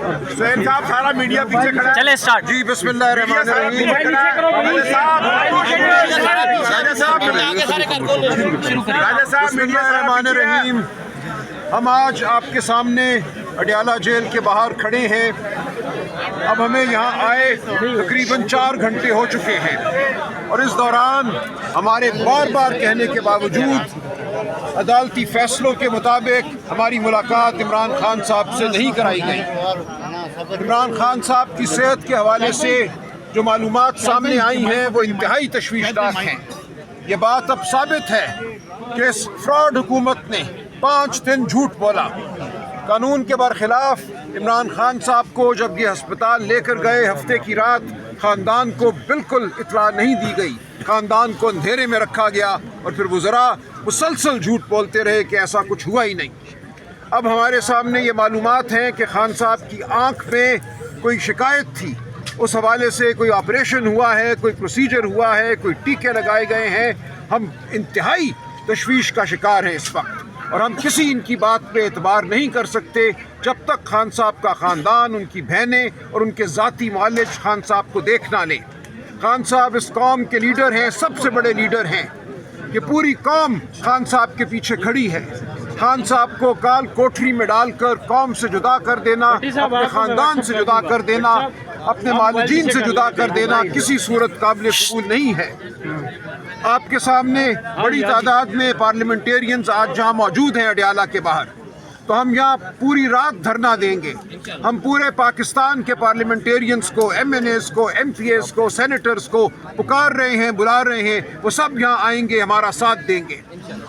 San साहब सारा media पीछे खड़ा है। चले स्टार्ट। जी बिस्मिल्लाहिर्रहमानिर्रहीम। बिस्मिल्लाहिर्रहमानिर्रहीम। हम आज आपके सामने अडियाला जेल के बाहर खड़े हैं। अब हमें यहाँ आए तकरीबन 4 घंटे हो चुके हैं और इस दौरान हमारे बार बार कहने के बावजूद अदालती फैसलों के मुताबिक हमारी मुलाकात इमरान खान साहब से नहीं कराई गई। इमरान खान साहब की सेहत के हवाले से जो मालूमात सामने आई हैं वो इंतहाई तशवीशनाक हैं। ये बात अब साबित है कि इस फ्रॉड हुकूमत ने 5 दिन झूठ बोला। कानून के बरखिलाफ इमरान खान साहब को जब ये अस्पताल लेकर गए हफ्ते की रात ख़ानदान को बिल्कुल इत्तला नहीं दी गई। ख़ानदान को अंधेरे में रखा गया और फिर वज़रा मुसलसल झूठ बोलते रहे कि ऐसा कुछ हुआ ही नहीं। अब हमारे सामने ये मालूमात हैं कि खान साहब की आँख में कोई शिकायत थी, उस हवाले से कोई ऑपरेशन हुआ है, कोई प्रोसीजर हुआ है, कोई टीके लगाए गए हैं। हम इंतहाई तशवीश का शिकार हैं इस वक्त और हम किसी इनकी बात पे एतबार नहीं कर सकते जब तक खान साहब का ख़ानदान, उनकी बहनें और उनके ज़ाती मालिज खान साहब को देख ना लें। खान साहब इस कौम के लीडर हैं, सबसे बड़े लीडर हैं। ये पूरी कौम खान साहब के पीछे खड़ी है। खान साहब को काल कोठरी में डालकर कौम से जुदा कर देना, अपने ख़ानदान से जुदा कर देना, अपने मालिजीन से जुदा कर देना किसी सूरत काबिल कबूल नहीं है। आपके सामने बड़ी तादाद में पार्लियामेंटेरियंस आज जहाँ मौजूद हैं अडियाला के बाहर, तो हम यहाँ पूरी रात धरना देंगे। हम पूरे पाकिस्तान के पार्लियामेंटेरियंस को, MNAs को, MPAs को, सेनेटर्स को पुकार रहे हैं, बुला रहे हैं। वो सब यहाँ आएंगे, हमारा साथ देंगे।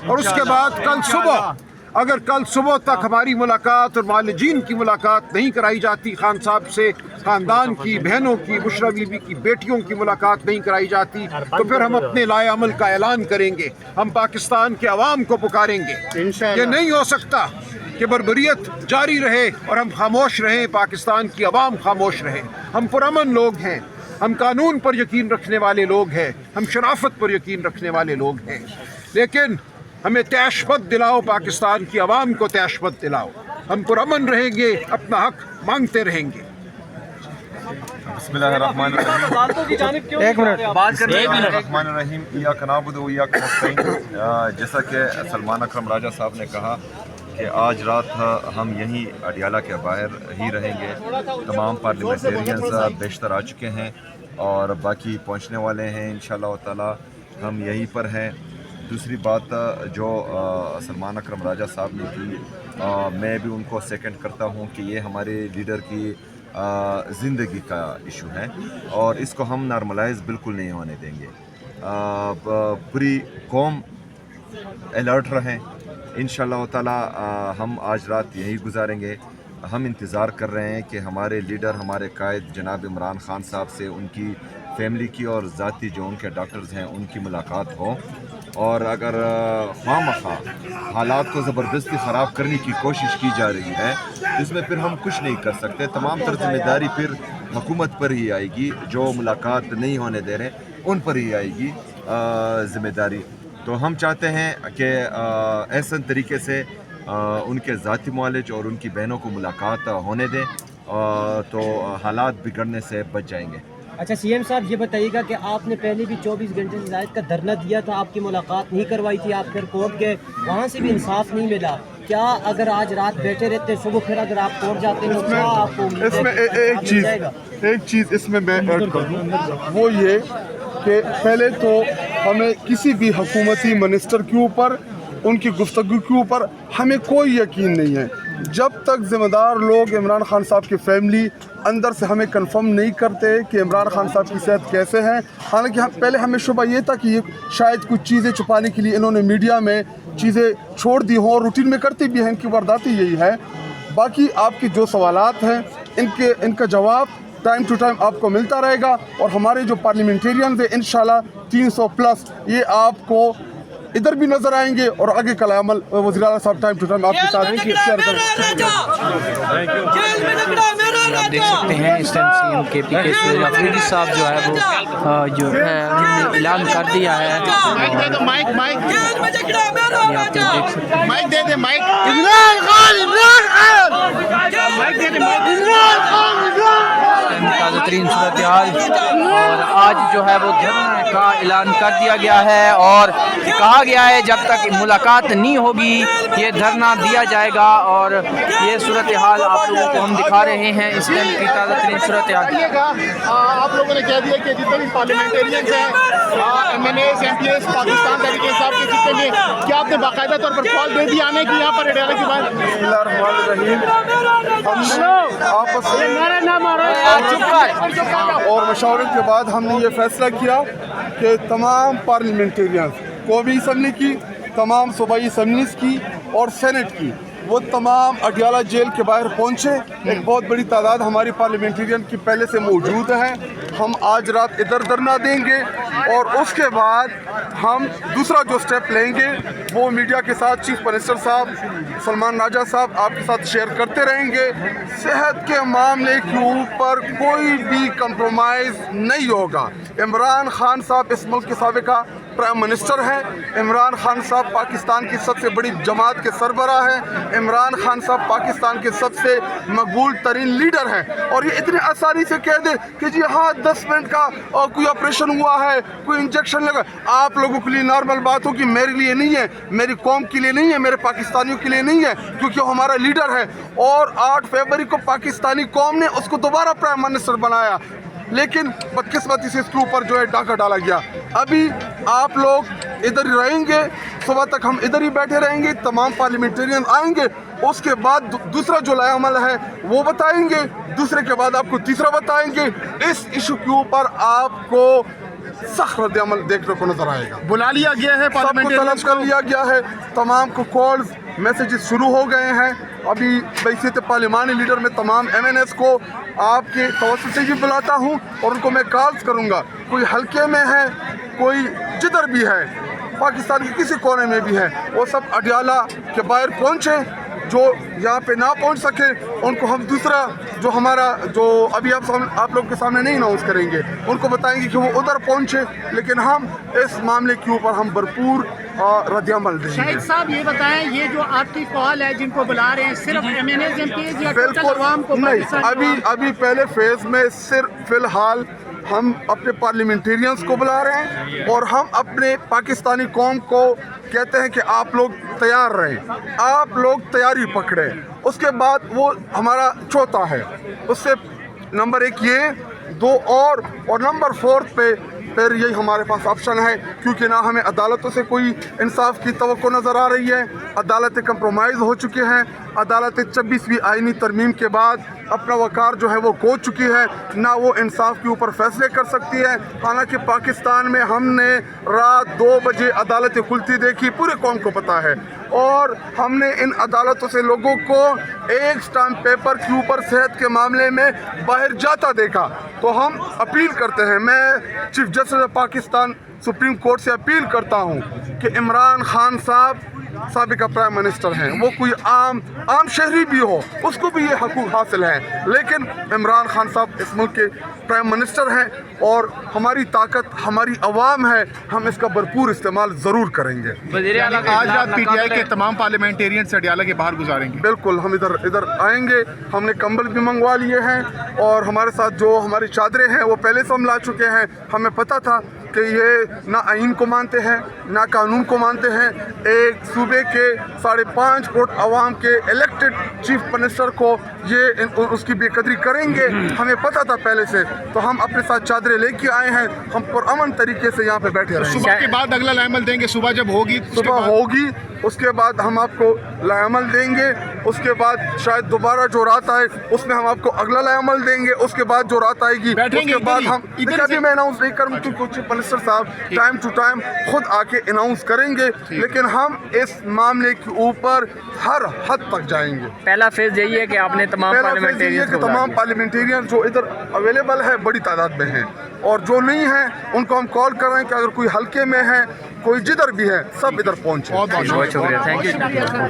और उसके बाद अगर कल सुबह तक हमारी मुलाकात और मालिजीन की मुलाकात नहीं कराई जाती, खान साहब से ख़ानदान की, बहनों की, बुशरा बीबी की बेटियों की मुलाकात नहीं कराई जाती, तो फिर हम अपने लाए अमल का ऐलान करेंगे। हम पाकिस्तान के अवाम को पुकारेंगे। ये नहीं हो सकता कि बर्बरियत जारी रहे और हम खामोश रहें, पाकिस्तान की अवाम खामोश रहे। हम पुरअमन लोग हैं, हम कानून पर यकीन रखने वाले लोग हैं, हम शराफत पर यकीन रखने वाले लोग हैं। लेकिन हमें तैशबत दिलाओ, पाकिस्तान की अवाम को तैशबत दिलाओ। हम पुरअमन रहेंगे, अपना हक मांगते रहेंगे। जैसा कि सलमान अकरम राजा साहब ने कहा कि आज रात हम यहीं अडियाला के बाहर ही रहेंगे। तमाम पार्लियामेंटेरियंस बेशतर आ चुके हैं और बाकी पहुंचने वाले हैं इंशाअल्लाह ताला। हम यहीं पर हैं। दूसरी बात जो सलमान अकरम राजा साहब ने की, मैं भी उनको सेकंड करता हूं कि ये हमारे लीडर की ज़िंदगी का इशू है और इसको हम नॉर्मलाइज बिल्कुल नहीं होने देंगे। पूरी कौम अलर्ट रहें। इंशाअल्लाह ताला हम आज रात यही गुजारेंगे। हम इंतज़ार कर रहे हैं कि हमारे लीडर, हमारे कायद जनाब इमरान खान साहब से उनकी फैमिली की और ज़ाती जो उनके डॉक्टर्स हैं उनकी मुलाकात हो। और अगर ख्वामखा हालात को ज़बरदस्ती ख़राब करने की कोशिश की जा रही है तो इसमें फिर हम कुछ नहीं कर सकते। तमाम तर जिम्मेदारी फिर हुकूमत पर ही आएगी। जो मुलाकात नहीं होने दे रहे उन पर ही आएगी ज़िम्मेदारी। तो हम चाहते हैं कि ऐसे तरीके से उनके ज़ाती मालिज और उनकी बहनों को मुलाकात होने दें तो हालात बिगड़ने से बच जाएंगे। अच्छा CM साहब, ये बताइएगा कि आपने पहले भी 24 घंटे से ज़ायद का धरना दिया था, आपकी मुलाकात नहीं करवाई थी, आप फिर कोर्ट गए, वहाँ से भी इंसाफ नहीं मिला। क्या अगर आज रात बैठे रहते, सुबह फिर अगर आप कोर्ट जाते हैं तो क्या आपको इसमें एक चीज़ इसमें मैं ऐड कर दूँ, वो ये कि पहले तो हमें किसी भी हुकूमती मिनिस्टर के ऊपर, उनकी गुफ्तगू के ऊपर हमें कोई यकीन नहीं है जब तक ज़िम्मेदार लोग इमरान खान साहब की फैमिली अंदर से हमें कंफर्म नहीं करते कि इमरान खान साहब की सेहत कैसे हैं। हालांकि पहले हमें शुबा ये था कि ये शायद कुछ चीज़ें छुपाने के लिए इन्होंने मीडिया में चीज़ें छोड़ दी हों, रूटीन में करते भी हैं, इनकी वारदाती यही है। बाकी आपके जो सवालात हैं इनका जवाब टाइम टू टाइम आपको मिलता रहेगा और हमारे जो पार्लियामेंटेरियन हैं इंशाल्लाह 300 प्लस ये आपको इधर भी नजर आएंगे और आगे का अमल वज़ीर आला साहब टाइम टू टाइम आपके साथ शेयर करेंगे। आप देख सकते हैं इस टाइम CM KP के सुहेल अफरीदी साहब जो है वो जो है उन्होंने ऐलान कर दिया है। आप देख सकते हैं तरीन सूरत हाल, और आज जो है वो धरने का ऐलान कर दिया गया है और कहा गया है जब तक मुलाकात नहीं होगी ये धरना दिया जाएगा। और ये सूरत हाल आप लोगों को हम दिखा रहे हैं इस टाइम की ताज़ा तरीन सूरत हाल। आप लोगों ने कह दिया कि जितने भी पार्लियामेंटेरियंस हैं, MNAs, MPs, पाकिस्तान तहरीक इंसाफ के जितने भी, क्या आपने बाकायदा तौर पर कॉल दे दी आने की यहाँ पर अडयाला के बाद? आपस और मशावरत के बाद हमने ये फैसला किया कि तमाम पार्लियामेंटेरियंस, कौमी असम्बली की, तमाम सूबाई असम्बलीज़ की और सेनेट की, वो तमाम अडयाला जेल के बाहर पहुँचे। एक बहुत बड़ी तादाद हमारी पार्लियामेंटेरियन की पहले से मौजूद है। हम आज रात इधर धरना देंगे और उसके बाद हम दूसरा जो स्टेप लेंगे वो मीडिया के साथ चीफ मिनिस्टर साहब सलमान राजा साहब आपके साथ शेयर करते रहेंगे। सेहत के मामले के ऊपर कोई भी कंप्रोमाइज़ नहीं होगा। इमरान खान साहब इस मुल्क के साबिका प्राइम मिनिस्टर हैं। इमरान खान साहब पाकिस्तान की सबसे बड़ी जमात के सरबराह हैं। इमरान खान साहब पाकिस्तान के सबसे मकबूल तरीन लीडर हैं। और ये इतने आसानी से कह दे कि जी हाँ 10 मिनट का कोई ऑपरेशन हुआ है, कोई इंजेक्शन लगा, आप लोगों के लिए नॉर्मल बात हो कि मेरे लिए नहीं है, मेरी कौम के लिए नहीं है, मेरे पाकिस्तानियों के लिए नहीं है, क्योंकि वो हमारा लीडर है। और 8 फरवरी को पाकिस्तानी कौम ने उसको दोबारा प्राइम मिनिस्टर बनाया, लेकिन बदकिस्मती से इसके ऊपर जो है डाका डाला गया। अभी आप लोग इधर ही रहेंगे, सुबह तक हम इधर ही बैठे रहेंगे, तमाम पार्लियामेंटेरियन आएंगे, उसके बाद दूसरा जो लायामल है वो बताएंगे, दूसरे के बाद आपको तीसरा बताएंगे। इस इशू के ऊपर आपको सख्त रद्द-ए-अमल देखने को नजर आएगा। बुला लिया गया है, सबको तलब कर लिया गया है, तमाम को कॉल्स मैसेजेस शुरू हो गए हैं। अभी बैसियत पार्लिमानी लीडर में तमाम MNAs को आपके तवज्जो से भी बुलाता हूं और उनको मैं कॉल्स करूंगा। कोई हल्के में है, कोई जिधर भी है, पाकिस्तान के किसी कोने में भी है, वो सब अडयाला के बाहर पहुंचे। जो यहाँ पे ना पहुँच सके उनको हम दूसरा जो हमारा जो अभी आप लोग के सामने नहीं अनाउंस करेंगे, उनको बताएंगे कि वो उधर पहुँचे, लेकिन हम इस मामले के ऊपर हम भरपूर रद्द-ए-अमल देंगे। शाहिद साहब ये बताएं, ये जो आपकी कॉल है जिनको बुला रहे हैं सिर्फ MNAs MPs या टोटल अवाम को? नहीं, अभी पहले फेज में सिर्फ फिलहाल हम अपने पार्लियामेंटेरियंस को बुला रहे हैं और हम अपने पाकिस्तानी कौम को कहते हैं कि आप लोग तैयार रहें, आप लोग तैयारी पकड़ें। उसके बाद वो हमारा चौथा है, उससे नंबर 1 ये 2 और नंबर 4 पे फिर यही हमारे पास ऑप्शन है, क्योंकि ना हमें अदालतों से कोई इंसाफ की तवक्को नज़र आ रही है। अदालतें कंप्रोमाइज़ हो चुकी हैं। अदालतें 26वीं आईनी तरमीम के बाद अपना वकार जो है वो खो चुकी है, ना वो इंसाफ के ऊपर फैसले कर सकती है। हालांकि पाकिस्तान में हमने रात 2 बजे अदालतें खुलती देखी, पूरे कौम को पता है, और हमने इन अदालतों से लोगों को एक स्टाम्प पेपर के ऊपर सेहत के मामले में बाहर जाता देखा। तो हम अपील करते हैं, मैं chief justice of Pakistan supreme court से अपील करता हूं कि इमरान खान साहब साबिका प्राइम मिनिस्टर हैं, वो कोई आम शहरी भी हो उसको भी ये हकूक़ हासिल है, लेकिन इमरान खान साहब इस मुल्क के प्राइम मिनिस्टर हैं और हमारी ताकत हमारी अवाम है, हम इसका भरपूर इस्तेमाल ज़रूर करेंगे। आज रात PTI के तमाम पार्लियामेंटेरियन से अडयाला के बाहर गुजारेंगे? बिल्कुल, हम इधर आएंगे। हमने कंबल भी मंगवा लिए हैं और हमारे साथ जो हमारी चादरें हैं वो पहले से हम ला चुके हैं। हमें पता था कि ये ना आइन को मानते हैं ना कानून को मानते हैं। एक सूबे के 5.5 करोड़ आवाम के इलेक्टेड चीफ मिनिस्टर को ये उसकी बेकदरी करेंगे, हमें पता था पहले से। तो हम अपने साथ चादरें लेके आए हैं, हम पुरअमन तरीके से यहाँ पे बैठे रहेंगे। सुबह के बाद अगला लायामल देंगे, सुबह जब होगी उसके बाद हम आपको लायामल देंगे। उसके बाद शायद दोबारा जो रात आए उसमें हम आपको अगला लायामल देंगे। उसके बाद जो रात आएगी उसके बाद हम अभी मैं अनाउंस नहीं करूँ क्योंकि चीफ मिनिस्टर साहब टाइम टू टाइम खुद आके अनाउंस करेंगे, लेकिन हम इस मामले के ऊपर हर हद तक जाएंगे। पहला फेज यही है कि आपने तमाम पार्लियामेंटेरियन जो इधर अवेलेबल है बड़ी तादाद में हैं, और जो नहीं है उनको हम कॉल कर रहे हैं कि अगर कोई हल्के में है, कोई जिधर भी है, सब इधर पहुँचे। बहुत शुक्रिया, थैंक यू।